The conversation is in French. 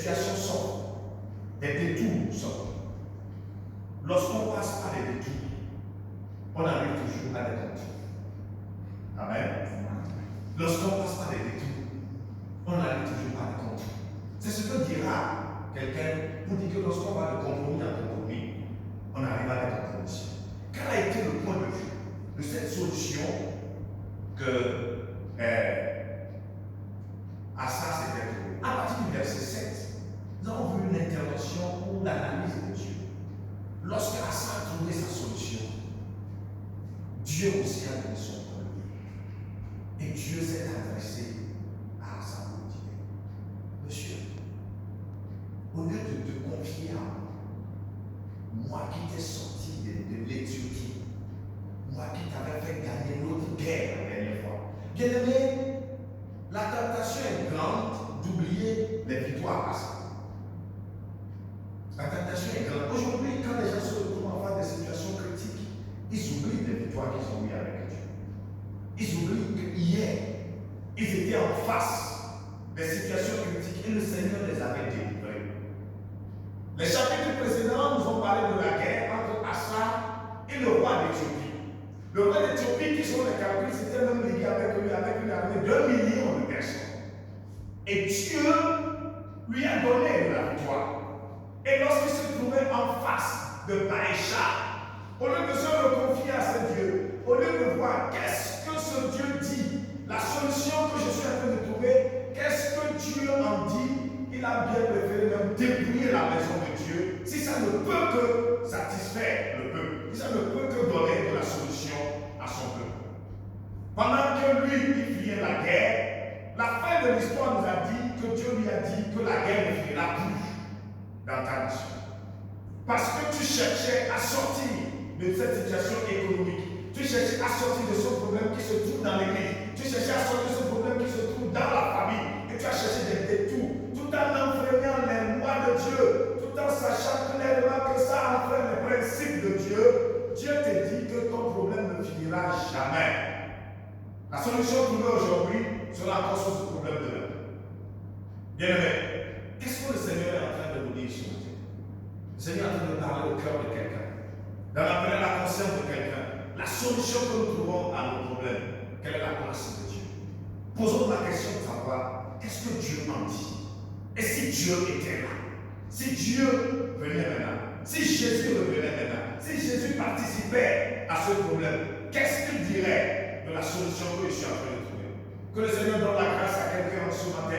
déviations sortent, des détours sortent. Lorsqu'on passe par des détours, on arrive toujours à des contours. Amen. Lorsqu'on passe par des détours, on arrive toujours à des contours. C'est ce que dira quelqu'un pour dire que lorsqu'on va de compromis en compromis, on arrive à des compromis. Quel a été le point de vue de cette solution que Asa s'était trouvé? À partir du verset 7, nous avons vu une intervention ou l'analyse de Dieu. Lorsque Asa a trouvé sa solution, Dieu aussi a donné son problème. Et Dieu s'est adressé à Asa pour dire, monsieur, au lieu de te confier à moi qui t'ai sorti de l'Éthiopie, moi qui t'avais fait gagner notre guerre la dernière fois. Bien aimé, la tentation est grande d'oublier les victoires passées. La tentation est grande. Aujourd'hui, quand les gens se retrouvent en face des situations critiques, ils oublient les victoires qu'ils ont eues avec Dieu. Ils oublient qu'hier, ils étaient en face des situations critiques et le Seigneur les avait délivrés. Les chapitres précédents nous ont parlé de la guerre entre Asa et le roi d'Éthiopie. Le roi d'Éthiopie, qui sont les calculs, c'était même lié avec lui, avec une armée de 2 millions de personnes. Et Dieu lui a donné de la victoire. Et lorsqu'il se trouvait en face de Baïcha, au lieu de se confier à ce Dieu, au lieu de voir qu'est-ce que ce Dieu dit, la solution que je suis en train de trouver, qu'est-ce que Dieu en dit, il a bien préféré même dépouiller la maison de Dieu, si ça ne peut que satisfaire le peuple, si ça ne peut que donner de la solution à son peuple. Pendant que lui, il fuyait la guerre, la fin de l'histoire nous a dit que Dieu lui a dit que la guerre ne finira plus dans ta nation. Parce que tu cherchais à sortir de cette situation économique, tu cherchais à sortir de ce problème qui se trouve dans l'église, tu cherchais à sortir de ce problème qui se trouve dans la famille, et tu as cherché des détours, tout en enfreignant les lois de Dieu, tout en sachant clairement que ça enfreint les principes de Dieu. Dieu te dit que ton problème ne finira jamais. La solution trouvée aujourd'hui sera encore sur ce problème de l'homme. Bien aimé, qu'est-ce que le Seigneur est en train de nous dire ce matin? Le Seigneur est en train de parler au cœur de quelqu'un, d'en appeler la conscience de quelqu'un. La solution que nous trouvons à nos problèmes, quelle est la place de Dieu? Posons la question de savoir, qu'est-ce que Dieu en dit? Et si Dieu était là? Si Dieu venait maintenant? Si Jésus revenait maintenant? Si Jésus participait à ce problème, qu'est-ce qu'il dirait de la solution que je suis en train de trouver? Que le Seigneur donne la grâce à quelqu'un en ce